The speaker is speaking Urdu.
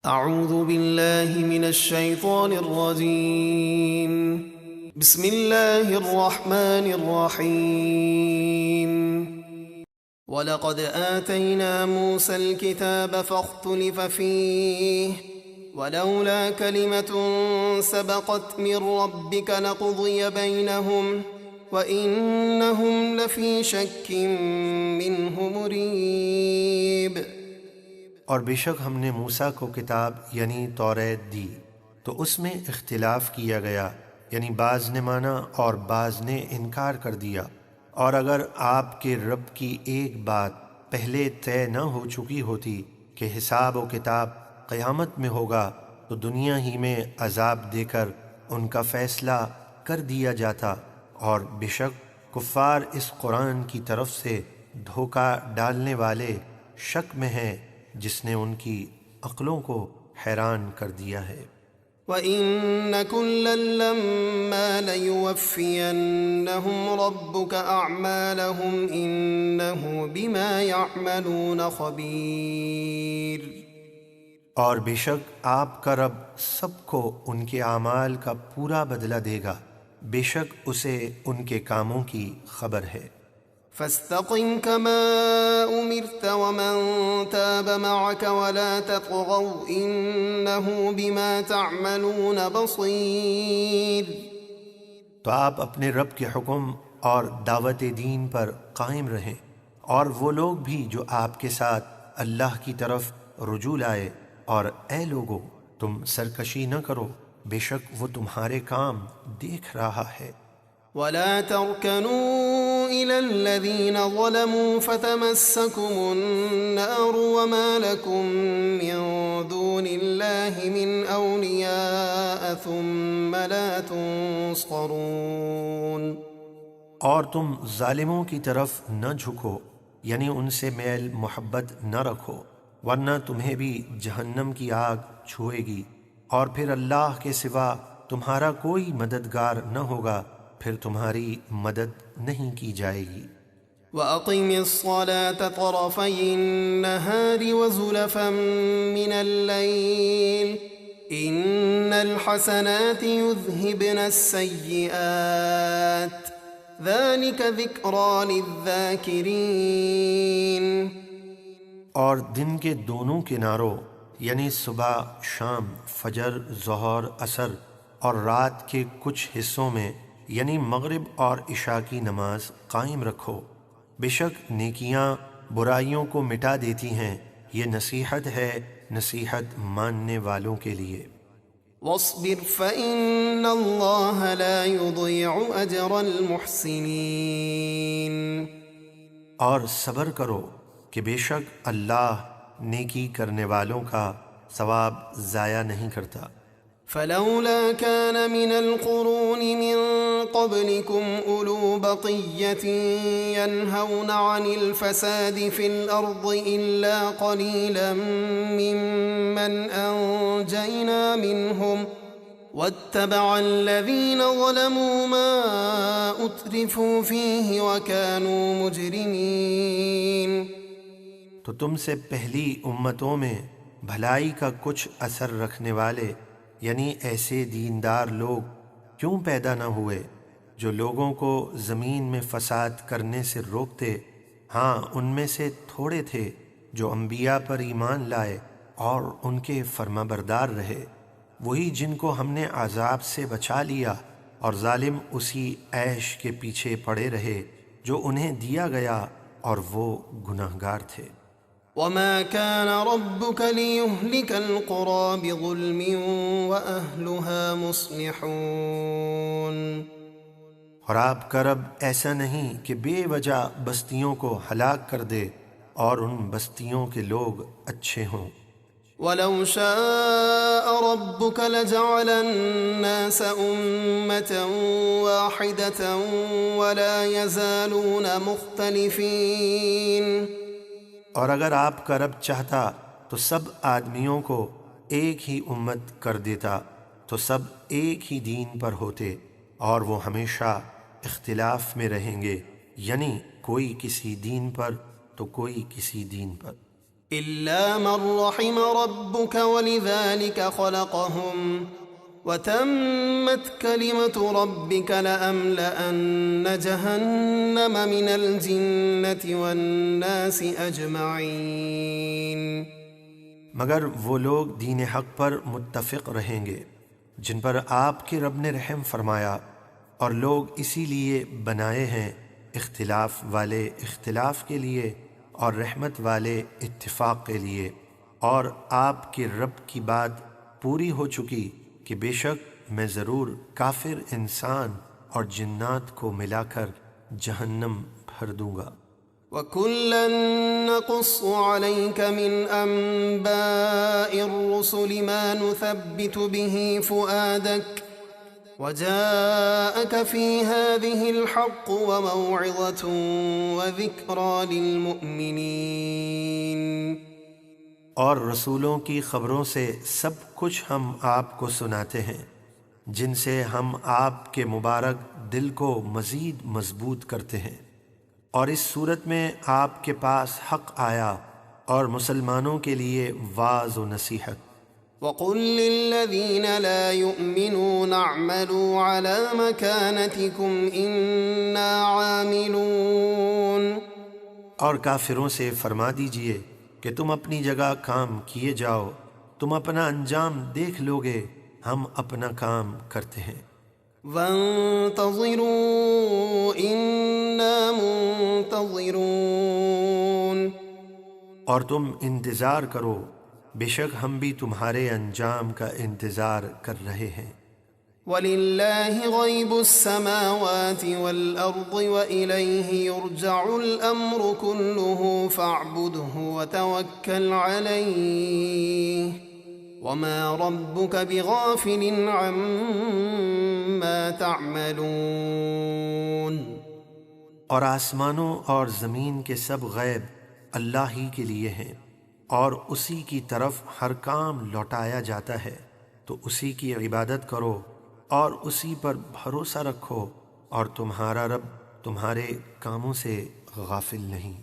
اعوذ باللہ من الشیطان الرجیم بسم اللہ الرحمن الرحیم وَلَقَدْ آتَيْنَا مُوسَى الْكِتَابَ فَاخْتُلِفَ فِيهِ وَلَوْلَا كَلِمَةٌ سَبَقَتْ مِنْ رَبِّكَ لَقُضِيَ بَيْنَهُمْ وَإِنَّهُمْ لَفِي شَكٍّ مِّنْهُ مُرِيبٍ۔ اور بے شک ہم نے موسیٰ کو کتاب یعنی توریت دی تو اس میں اختلاف کیا گیا، یعنی بعض نے مانا اور بعض نے انکار کر دیا۔ اور اگر آپ کے رب کی ایک بات پہلے طے نہ ہو چکی ہوتی کہ حساب و کتاب قیامت میں ہوگا تو دنیا ہی میں عذاب دے کر ان کا فیصلہ کر دیا جاتا، اور بے شک کفار اس قرآن کی طرف سے دھوکہ ڈالنے والے شک میں ہیں جس نے ان کی عقلوں کو حیران کر دیا ہے۔ وَإِنَّ كُلًّا لَّمَّا لَيُوَفِّيَنَّهُمْ رَبُّكَ أَعْمَالَهُمْ إِنَّهُ بِمَا يَعْمَلُونَ خَبِيرٌ۔ اور بے شک آپ کا رب سب کو ان کے اعمال کا پورا بدلہ دے گا، بے شک اسے ان کے کاموں کی خبر ہے۔ فاستقم كما أمرت ومن تاب معك ولا تطغوا إنه بما تعملون بصير۔ تو آپ اپنے رب کے حکم اور دعوت دین پر قائم رہیں، اور وہ لوگ بھی جو آپ کے ساتھ اللہ کی طرف رجوع لائے، اور اے لوگو تم سرکشی نہ کرو، بے شک وہ تمہارے کام دیکھ رہا ہے۔ ولا تركنوا إلى الذين ظلموا فتمسكم النار وما لكم من دون الله من أولياء ثم لا تنصرون۔ اور تم ظالموں کی طرف نہ جھکو، یعنی ان سے میل محبت نہ رکھو، ورنہ تمہیں بھی جہنم کی آگ چھوئے گی، اور پھر اللہ کے سوا تمہارا کوئی مددگار نہ ہوگا، پھر تمہاری مدد نہیں کی جائے گی۔ وَأَقِمِ الصَّلَاةَ طَرَفَيِ النَّهَارِ وَزُلَفًا مِّنَ اللَّيْلِ إِنَّ الْحَسَنَاتِ يُذْهِبْنَ السَّيِّئَاتِ ذَلِكَ ذِكْرَى لِلذَّاكِرِينَ۔ اور دن کے دونوں کناروں یعنی صبح شام، فجر، ظہر، عصر، اور رات کے کچھ حصوں میں یعنی مغرب اور عشاء کی نماز قائم رکھو، بے شک نیکیاں برائیوں کو مٹا دیتی ہیں، یہ نصیحت ہے نصیحت ماننے والوں کے لیے۔ وَاصْبِرْ فَإِنَّ اللَّهَ لَا يُضِيعُ أَجْرَ الْمُحْسِنِينَ۔ اور صبر کرو کہ بے شک اللہ نیکی کرنے والوں کا ثواب ضائع نہیں کرتا۔ فلولا كان من القرون من قبلكم أولو بقية ينهون عن الفساد في الأرض إلا قليلا ممن أنجينا منهم واتبع الذين ظلموا ما أترفوا فيه وكانوا مجرمين۔ تو تم سے پہلی امتوں میں بھلائی کا کچھ اثر رکھنے والے یعنی ایسے دیندار لوگ کیوں پیدا نہ ہوئے جو لوگوں کو زمین میں فساد کرنے سے روکتے؟ ہاں، ان میں سے تھوڑے تھے جو انبیاء پر ایمان لائے اور ان کے فرما بردار رہے، وہی جن کو ہم نے عذاب سے بچا لیا، اور ظالم اسی عیش کے پیچھے پڑے رہے جو انہیں دیا گیا، اور وہ گناہگار تھے۔ وَمَا كَانَ رَبُّكَ لِيُهْلِكَ الْقُرَى بِظُلْمٍ وَأَهْلُهَا مُصْلِحُونَ۔ اور آپ کا رب ایسا نہیں کہ بے وجہ بستیوں کو ہلاک کر دے اور ان بستیوں کے لوگ اچھے ہوں۔ وَلَوْ شَاءَ رَبُّكَ لَجَعَلَ النَّاسَ أُمَّةً وَاحِدَةً وَلَا يَزَالُونَ مُخْتَلِفِينَ۔ اور اگر آپ کا رب چاہتا تو سب آدمیوں کو ایک ہی امت کر دیتا، تو سب ایک ہی دین پر ہوتے، اور وہ ہمیشہ اختلاف میں رہیں گے، یعنی کوئی کسی دین پر تو کوئی کسی دین پر۔ إلا من رحم ربك ولذلك خلقهم وتمت كلمة ربك لأملأن جهنم من الجنة والناس أجمعين۔ مگر وہ لوگ دین حق پر متفق رہیں گے جن پر آپ کے رب نے رحم فرمایا، اور لوگ اسی لیے بنائے ہیں اختلاف والے اختلاف کے لیے اور رحمت والے اتفاق کے لیے، اور آپ کے رب کی بات پوری ہو چکی کہ بے شک میں ضرور کافر انسان اور جنات کو ملا کر جہنم بھر دوں گا۔ وَكُلًّا نَّقُصُّ عَلَيْكَ مِنْ أَنبَاءِ الرُّسُلِ مَا نُثَبِّتُ بِهِ فُؤَادَكَ وَجَاءَكَ فِي هَٰذِهِ الْحَقُّ وَمَوْعِظَةٌ وَذِكْرَىٰ لِلْمُؤْمِنِينَ۔ اور رسولوں کی خبروں سے سب کچھ ہم آپ کو سناتے ہیں جن سے ہم آپ کے مبارک دل کو مزید مضبوط کرتے ہیں، اور اس صورت میں آپ کے پاس حق آیا اور مسلمانوں کے لیے واعظ و نصیحت۔ وَقُل لِّلَّذِينَ لَا يُؤْمِنُونَ اعْمَلُوا عَلَىٰ مَكَانَتِكُمْ إِنَّا عَامِلُونَ۔ اور کافروں سے فرما دیجئے کہ تم اپنی جگہ کام کیے جاؤ، تم اپنا انجام دیکھ لو گے، ہم اپنا کام کرتے ہیں۔ وَانتَظِرُوا إِنَّا مُنتَظِرُونَ۔ اور تم انتظار کرو، بے شک ہم بھی تمہارے انجام کا انتظار کر رہے ہیں۔ وَلِلَّهِ غَيْبُ السَّمَاوَاتِ وَالْأَرْضِ وَإِلَيْهِ يُرْجَعُ الْأَمْرُ كُلُّهُ فَاعْبُدْهُ وَتَوَكَّلْ عَلَيْهِ وَمَا رَبُّكَ بِغَافِلٍ عَمَّا تَعْمَلُونَ۔ اور آسمانوں اور زمین کے سب غیب اللہ ہی کے لیے ہیں، اور اسی کی طرف ہر کام لوٹایا جاتا ہے، تو اسی کی عبادت کرو اور اسی پر بھروسہ رکھو، اور تمہارا رب تمہارے کاموں سے غافل نہیں۔